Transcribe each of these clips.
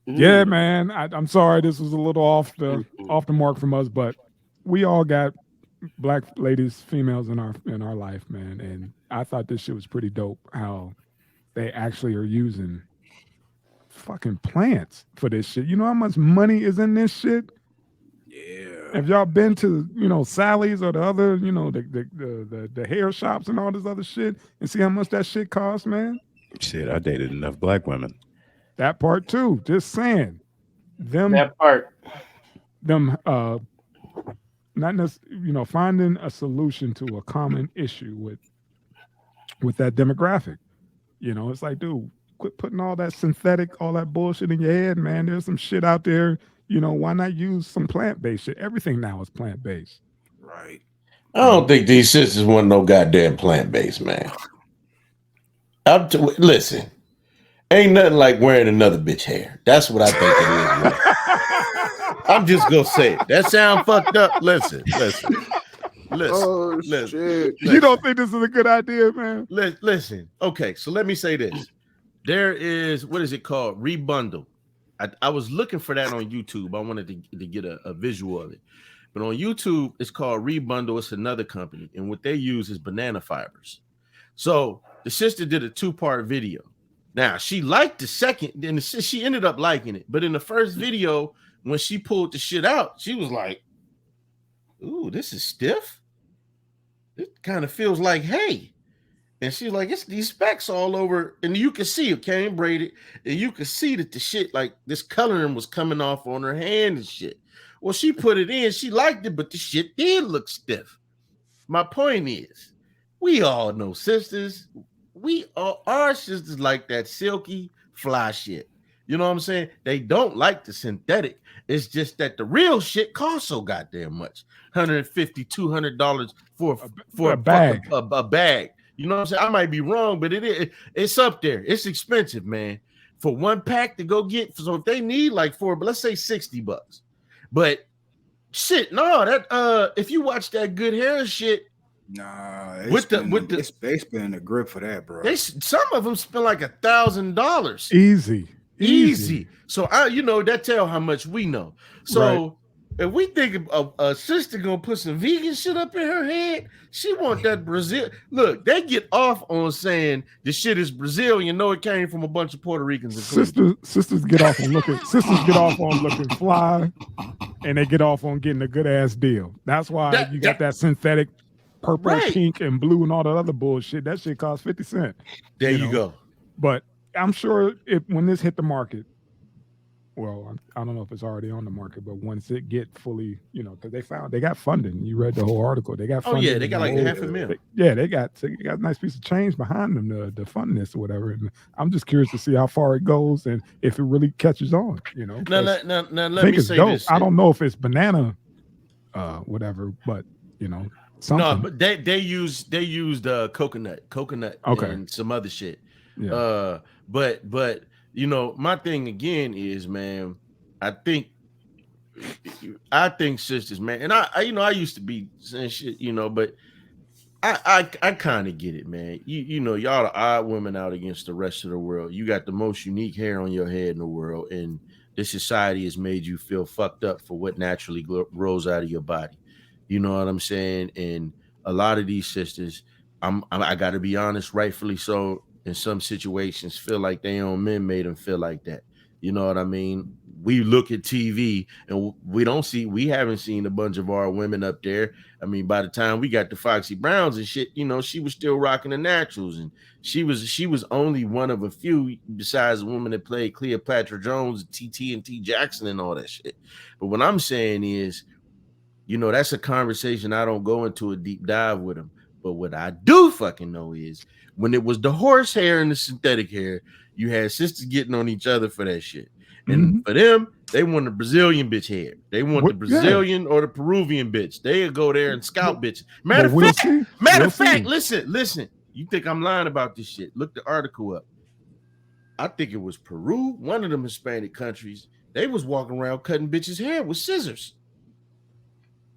Yeah, man. I'm sorry this was a little off the mark from us, but we all got black ladies, females in our life, man. And I thought this shit was pretty dope. How they actually are using fucking plants for this shit. You know how much money is in this shit? Yeah. Have y'all been to Sally's or the other the hair shops and all this other shit and see how much that shit costs, man? Shit, I dated enough black women. That part too. Just saying them That part. them not necessarily finding a solution to a common issue with that demographic. It's like, dude, quit putting all that synthetic, all that bullshit in your head, man. There's some shit out there. Why not use some plant based shit? Everything now is plant based. Right. I don't think these sisters want no goddamn plant based, man. Listen, ain't nothing like wearing another bitch hair. That's what I think it is, man. I'm just gonna say it. That sound fucked up. Listen. Oh Listen. shit. You don't think this is a good idea, man? Listen. Okay, so let me say this. There is, what is it called? Rebundle. I was looking for that on YouTube. I wanted to get a visual of it. But on YouTube, it's called Rebundle. It's another company. And what they use is banana fibers. So the sister did a 2-part video. Now, she liked the second, and she ended up liking it. But in the first video, when she pulled the shit out, she was like, ooh, this is stiff. It kind of feels like hay. And she's like, it's these specks all over. And you can see it came braided. And you can see that the shit, like this coloring was coming off on her hand and shit. Well, she put it in. She liked it, but the shit did look stiff. My point is, we all know sisters. Our sisters like that silky fly shit. You know what I'm saying? They don't like the synthetic. It's just that the real shit costs so goddamn much. $150, $200 for a bag. A bag. You know what I'm saying? I might be wrong, but it's up there. It's expensive, man. For one pack to go get. So if they need like but let's say $60. But shit, no, that if you watch that Good Hair shit, Nah, they spending a grip for that, bro. Some of them spend like $1,000. Easy. So that tell how much we know. So if we think of a sister gonna put some vegan shit up in her head, she want that Brazil. Look, they get off on saying the shit is Brazilian. No, it came from a bunch of Puerto Ricans. Sisters get off on looking fly, and they get off on getting a good ass deal. That's why you got that synthetic purple, pink, and blue, and all that other bullshit. That shit costs 50 cents. There you go. But I'm sure when this hit the market, well, I don't know if it's already on the market, but once it get fully, because they got funding. You read the whole article. They got funding. Oh yeah, they got like $500,000. They got a nice piece of change behind them to fund this or whatever. And I'm just curious to see how far it goes and if it really catches on. Now let me say this. I don't know if it's banana, whatever, but something. No, but they used coconut, okay, and some other shit. Yeah. But my thing again is, man, I think sisters, man, and I used to be saying shit, but I kind of get it, man. Y'all the odd women out against the rest of the world. You got the most unique hair on your head in the world, and this society has made you feel fucked up for what naturally grows out of your body. You know what I'm saying? And a lot of these sisters, I got to be honest, rightfully so, in some situations, feel like their own men made them feel like that. You know what I mean? We look at TV and we haven't seen a bunch of our women up there. I mean, by the time we got the Foxy Browns and shit, she was still rocking the naturals, and she was only one of a few besides the woman that played Cleopatra Jones, T Jackson, and all that shit. But what I'm saying is, that's a conversation I don't go into a deep dive with them. But what I do fucking know is when it was the horse hair and the synthetic hair, you had sisters getting on each other for that shit. And for them, they want the Brazilian bitch hair. They want the Brazilian or the Peruvian bitch. They'll go there and scalp bitches. Matter of fact, listen. You think I'm lying about this shit? Look the article up. I think it was Peru, one of them Hispanic countries. They was walking around cutting bitches' hair with scissors.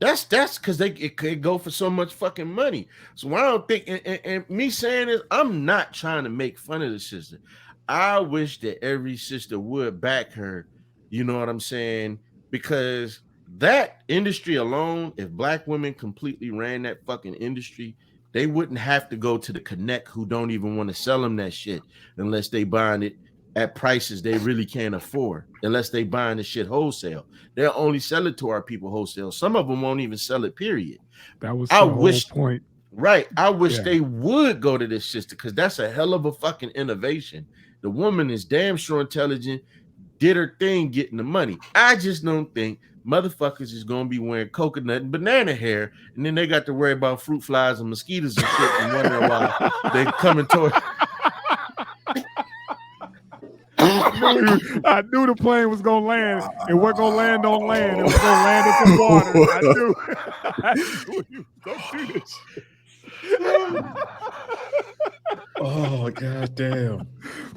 That's because it could go for so much fucking money. So I don't think, and me saying this, I'm not trying to make fun of the sister. I wish that every sister would back her You know what I'm saying? Because that industry alone, if black women completely ran that fucking industry, they wouldn't have to go to the connect who don't even want to sell them that shit unless they buying it at prices they really can't afford, unless they buying the shit wholesale. They'll only sell it to our people wholesale. Some of them won't even sell it, period. That was I the wish, whole point. Right. I wish Yeah. they would go to this system because that's a hell of a fucking innovation. The woman is damn sure intelligent, did her thing getting the money. I just don't think motherfuckers is gonna be wearing coconut and banana hair, and then they got to worry about fruit flies and mosquitoes and shit and wondering why they coming toward. I knew the plane was gonna land. It wasn't gonna land on land. It was gonna land in some water. I knew. I knew you was gonna do this shit. Oh, goddamn.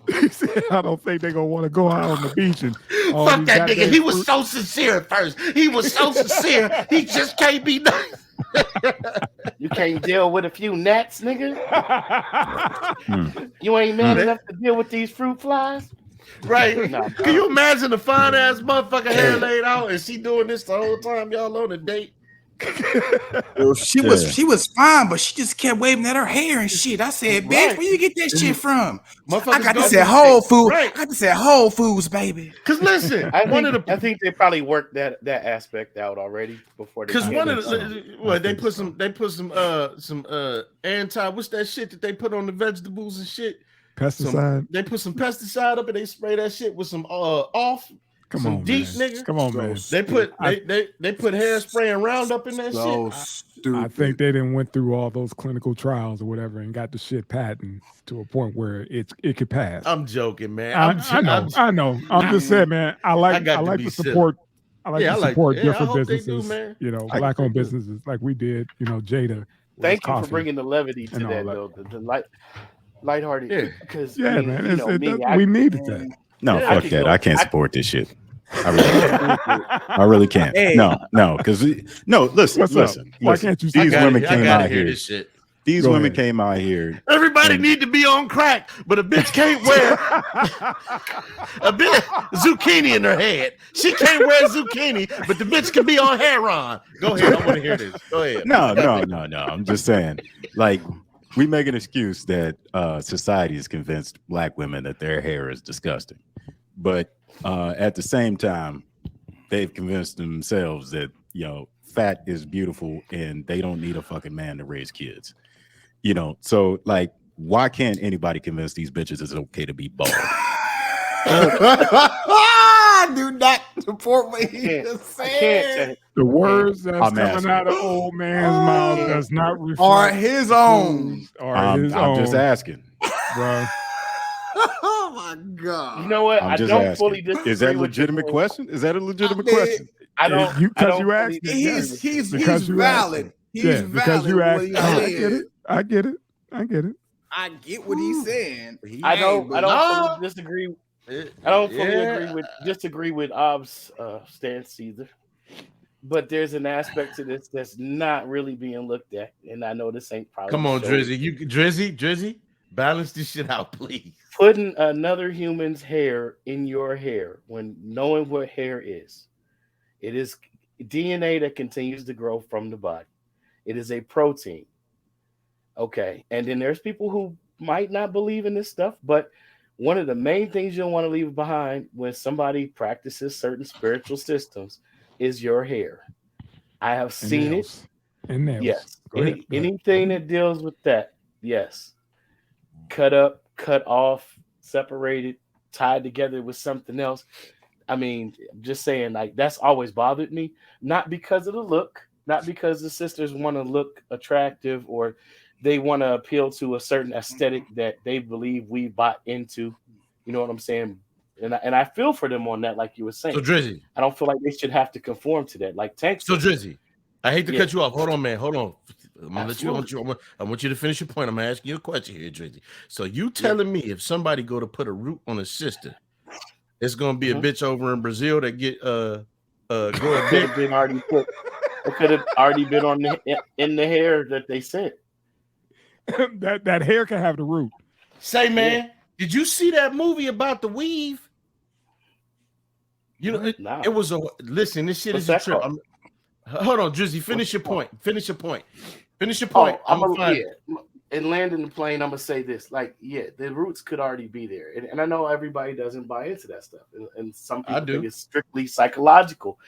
He said, I don't think they're gonna want to go out on the beach and fuck that nigga. He was so sincere at first. He was so sincere. He just can't be nice. You can't deal with a few gnats, nigga. You ain't man enough to deal with these fruit flies. Right? No. Can you imagine the fine ass motherfucker hair laid out and she doing this the whole time y'all on a date? She was fine, but she just kept waving at her hair and shit. I said, bitch, where you get that shit from? I got this at Whole Foods. Right. I got this at Whole Foods, baby. Because listen, I think they probably worked that aspect out already before. Because one of the they put some anti, what's that shit that they put on the vegetables and shit? Pesticide. They put some pesticide up and they spray that shit with some off. Come some on, deep man. nigga. Come on, man. They put hairspray and Roundup in that shit. Stupid. I think they didn't went through all those clinical trials or whatever and got the shit patent to a point where it could pass. I'm joking, man. I know. I'm just saying, man. I like to support. I like to support different businesses. Do, you know, black-owned businesses like we did. You know, Jada. Thank you for bringing the levity to that, though. The lighthearted. Because man, we needed that. No, fuck that. I can't support this shit. I really can't. Hey. No, because listen. Why can't you? These women came out here. This shit. These women came out here. Everybody need to be on crack, but a bitch can't wear a bit of zucchini in her head. She can't wear zucchini, but the bitch can be on Heron. Go ahead. I want to hear this. Go ahead. No. I'm just saying, like, we make an excuse that society is convinced black women that their hair is disgusting, but at the same time, they've convinced themselves that fat is beautiful and they don't need a fucking man to raise kids. So like, why can't anybody convince these bitches it's okay to be bald? Do not support what he just said. The words that's coming out of old man's mouth does not reflect are his own. I'm just asking, bro. Oh my god! You know what? I don't asking. fully disagree. Is that a legitimate question? Is that a legitimate question? I don't. Because you asked. He's valid. He's because you asked. I get it. I get what he's saying. I don't fully disagree. I don't fully disagree with Ob's stance either. But there's an aspect to this that's not really being looked at, and I know this ain't probably. Come on, Drizzy. Drizzy, balance this shit out, please. Putting another human's hair in your hair, when knowing what hair is, it is DNA that continues to grow from the body. It is a protein. Okay, and then there's people who might not believe in this stuff, but one of the main things you don't want to leave behind when somebody practices certain spiritual systems is your hair. I have seen it. And nails. Yes. Anything that deals with that, yes. Cut up, cut off, separated, tied together with something else. I mean, just saying, like, that's always bothered me. Not because of the look, not because the sisters want to look attractive or they want to appeal to a certain aesthetic that they believe we bought into. You know what I'm saying? And I feel for them on that, like you were saying. So Drizzy, I don't feel like they should have to conform to that. Like Tank. So Drizzy, I hate to cut you off. Hold on, man. Hold on. I'm gonna let you. I want you to finish your point. I'm gonna ask you a question here, Drizzy. So you telling me if somebody go to put a root on a sister, it's gonna be a bitch over in Brazil that get It could have already been on in the hair that they sent. that hair can have the root. Say, man, did you see that movie about the weave? You know, it was a listen. This shit is a trip. Hold on, Drizzy. Finish your point. Finish your point. And landing the plane, I'm gonna say this: like, yeah, the roots could already be there, and I know everybody doesn't buy into that stuff, and some people think it's strictly psychological.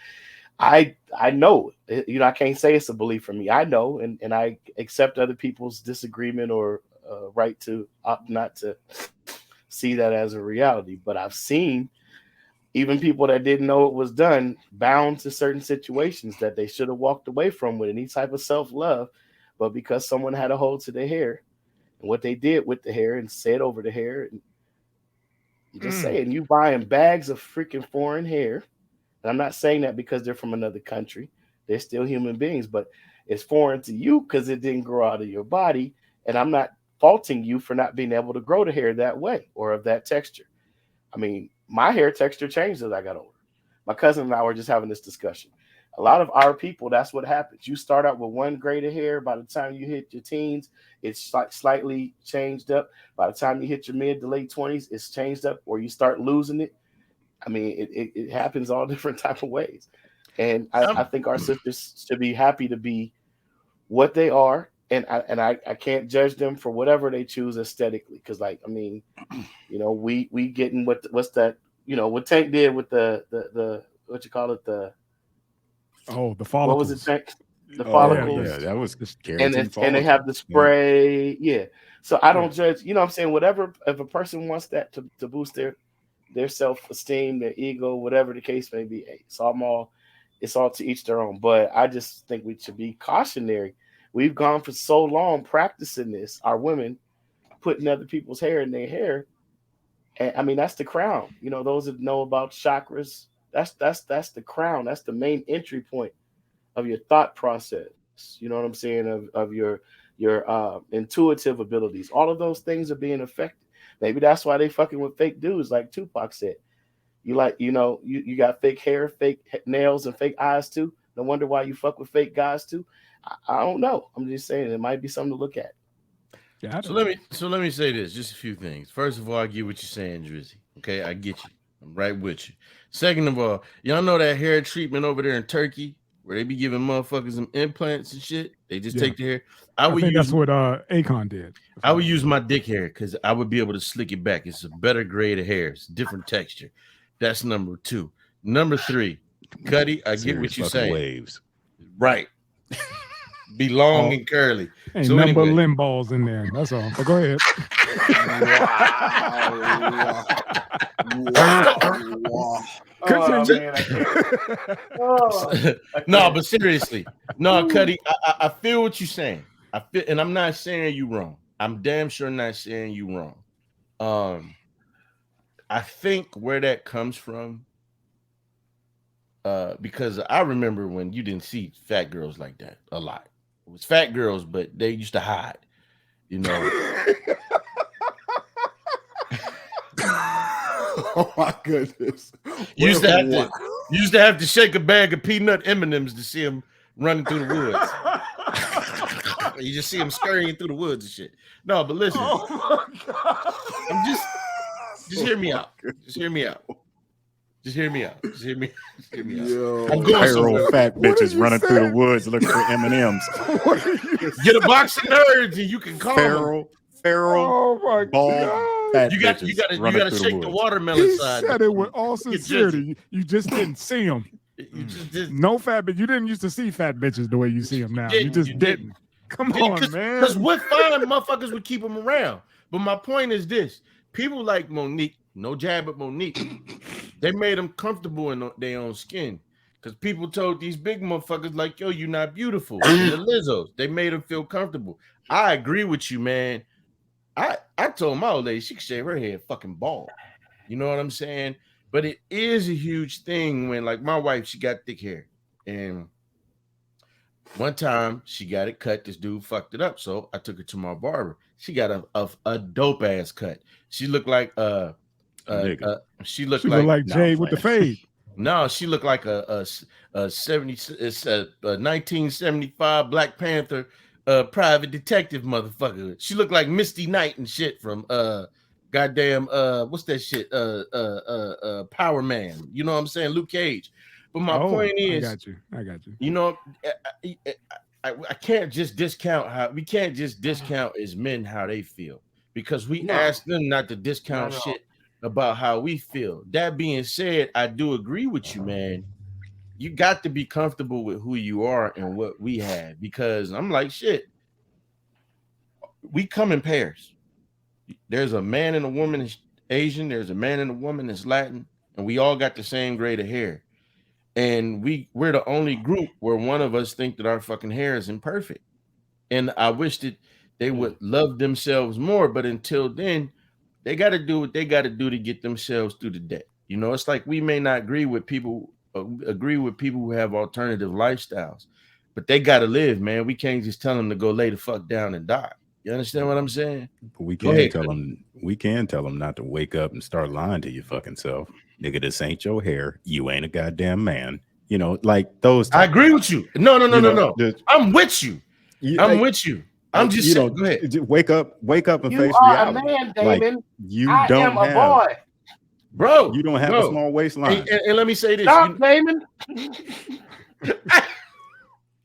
I know, you know, I can't say it's a belief for me. I know, and I accept other people's disagreement or right to opt not to see that as a reality. But I've seen even people that didn't know it was done bound to certain situations that they should have walked away from with any type of self-love, but because someone had a hold to their hair and what they did with the hair and said over the hair, and I'm just saying, you buying bags of freaking foreign hair. And I'm not saying that because they're from another country. They're still human beings, but it's foreign to you because it didn't grow out of your body. And I'm not faulting you for not being able to grow the hair that way or of that texture. I mean, my hair texture changed as I got older. My cousin and I were just having this discussion. A lot of our people, that's what happens. You start out with one grade of hair. By the time you hit your teens, it's slightly changed up. By the time you hit your mid to late 20s, it's changed up, or you start losing it. I mean, it happens all different type of ways. And I think our sisters should be happy to be what they are. And I can't judge them for whatever they choose aesthetically. Because, like, I mean, you know, we getting what's that, you know, what Tank did with the what you call it, the follicles. What was it, Tank? The follicles. Yeah, that was and they have the spray. Yeah. So I don't judge, you know what I'm saying? Whatever, if a person wants that to boost their self-esteem, their ego, whatever the case may be. It's all to each their own. But I just think we should be cautionary. We've gone for so long practicing this, our women putting other people's hair in their hair. And I mean, that's the crown. You know, those that know about chakras, that's the crown. That's the main entry point of your thought process. You know what I'm saying? Of your intuitive abilities. All of those things are being affected. Maybe that's why they fucking with fake dudes, like Tupac said. You got fake hair, fake nails, and fake eyes too. No wonder why you fuck with fake guys too. I don't know. I'm just saying it might be something to look at. Yeah. So let me say this, just a few things. First of all, I get what you're saying, Drizzy. Okay, I get you. I'm right with you. Second of all, y'all know that hair treatment over there in Turkey where they be giving motherfuckers some implants and shit. They just take the hair. I think that's what Akon did. I would use my dick hair because I would be able to slick it back. It's a better grade of hair. It's a different texture. That's number 2. Number 3, Cuddy, I get what you're saying. Waves. Right. Be long and curly. Ain't so number limb balls in there. That's all. But go ahead. No, but seriously, no, Cuddy, I feel what you're saying. I feel, and I'm not saying you wrong. I'm damn sure not saying you wrong. I think where that comes from, because I remember when you didn't see fat girls like that a lot. It was fat girls, but they used to hide, you know. Oh my goodness! You used to have to shake a bag of peanut M&Ms to see them running through the woods. You just see them scurrying through the woods and shit. No, but listen, I'm just hear me out. Just hear me out. Just hear me out. Just hear me out. Yo, I'm going somewhere. Fat bitches running through the woods looking for M&Ms. Get a box of nerds and you can call them. Feral. Oh my God. You got to shake the watermelon side. He said it with all sincerity. You just didn't see them. No fat bitch. You didn't used to see fat bitches the way you see them now. You just didn't. Come on, man. Because what fine motherfuckers would keep them around. But my point is this: people like Monique, no jab at Monique, they made them comfortable in their own skin. Because people told these big motherfuckers like, yo, you're not beautiful. The Lizzos, they made them feel comfortable. I agree with you, man. I told my old lady she could shave her head fucking bald. You know what I'm saying? But it is a huge thing when, like, my wife, she got thick hair. And one time she got it cut. This dude fucked it up. So I took her to my barber. She got a dope ass cut. She looked like she looked like Jay with the fade. No, she looked like a 1975 Black Panther private detective motherfucker. She looked like Misty Knight and shit from goddamn what's that shit? Power Man. You know what I'm saying? Luke Cage. But my point is, I got you. You know, I can't just discount we can't just discount as men how they feel, because we ask them not to discount shit about how we feel. That being said, I do agree with you, man. You got to be comfortable with who you are and what we have, because I'm like, shit, we come in pairs. There's a man and a woman that's Asian, there's a man and a woman that's Latin, and we all got the same grade of hair. And we're the only group where one of us think that our fucking hair is imperfect. And I wish that they would love themselves more, but until then, they got to do what they got to do to get themselves through the day. You know, it's like we may not agree with people who have alternative lifestyles, but they got to live, man. We can't just tell them to go lay the fuck down and die. You understand what I'm saying? But we can tell them. We can tell them not to wake up and start lying to your fucking self. Nigga, this ain't your hair. You ain't a goddamn man. You know, like those. I agree with you. No. I'm with you. I'm with you. I'm just saying, go ahead. Wake up and you face are reality. A man, Damon. Like, you I don't am have, a boy. Bro, you don't have a small waistline. And let me say this. Stop, Damon.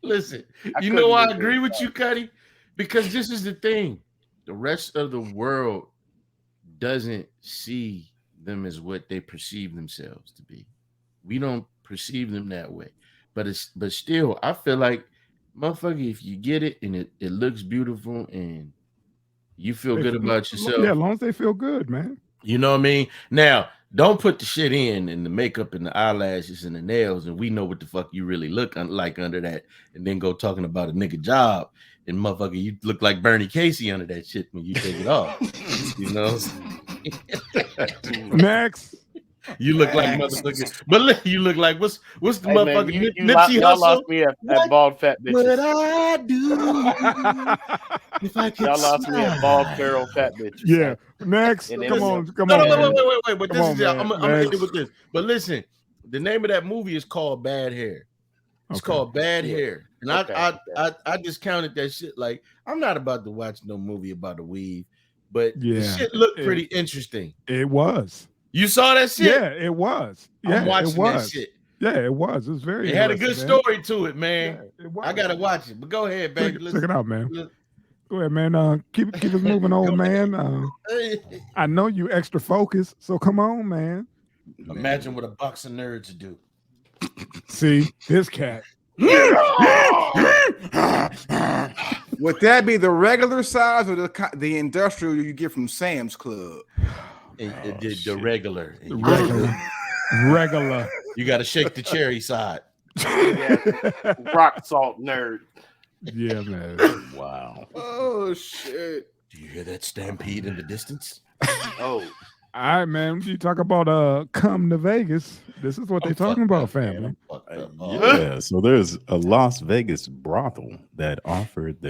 Listen, you know why I agree with you, Cuddy? Because this is the thing. The rest of the world doesn't see them as what they perceive themselves to be. We don't perceive them that way. But still, I feel like, motherfucker, if you get it and it looks beautiful and you feel good about yourself. Yeah, as long as they feel good, man. You know what I mean? Now, don't put the shit in and the makeup and the eyelashes and the nails, and we know what the fuck you really look like under that, and then go talking about a nigga job, and motherfucker, you look like Bernie Casey under that shit when you take it off. You know? Next. You look like motherfucker, but you look like what's the motherfucker? You Nipsey y'all Hussle? lost me at bald fat bitches. What I do if I could y'all lost me at bald feral fat bitches. Yeah. Next. Come on. Wait. But this is I'm gonna end it with this. But listen, the name of that movie is called Bad Hair. It's called Bad Hair. And I discounted that shit. Like, I'm not about to watch no movie about a weave, but the shit looked pretty interesting. It was. You saw that shit? Yeah, it was. Yeah, I'm watching that shit. Yeah, it was. It was very. It had a good story to it, man. Yeah, it was. I gotta watch it. But go ahead, baby. Check it out, man. Go ahead, man. Keep us moving on, man. I know you extra focused, so come on, man. Imagine what a box of nerds do. See this cat. Would that be the regular size or the industrial you get from Sam's Club? The regular. Regular. You got to shake the cherry side. Rock salt nerd. Yeah, man. Wow. Oh shit! Do you hear that stampede in the distance? Oh. All right, man. You talk about come to Vegas. This is what they're talking about, family. Yeah. So there's a Las Vegas brothel that offered the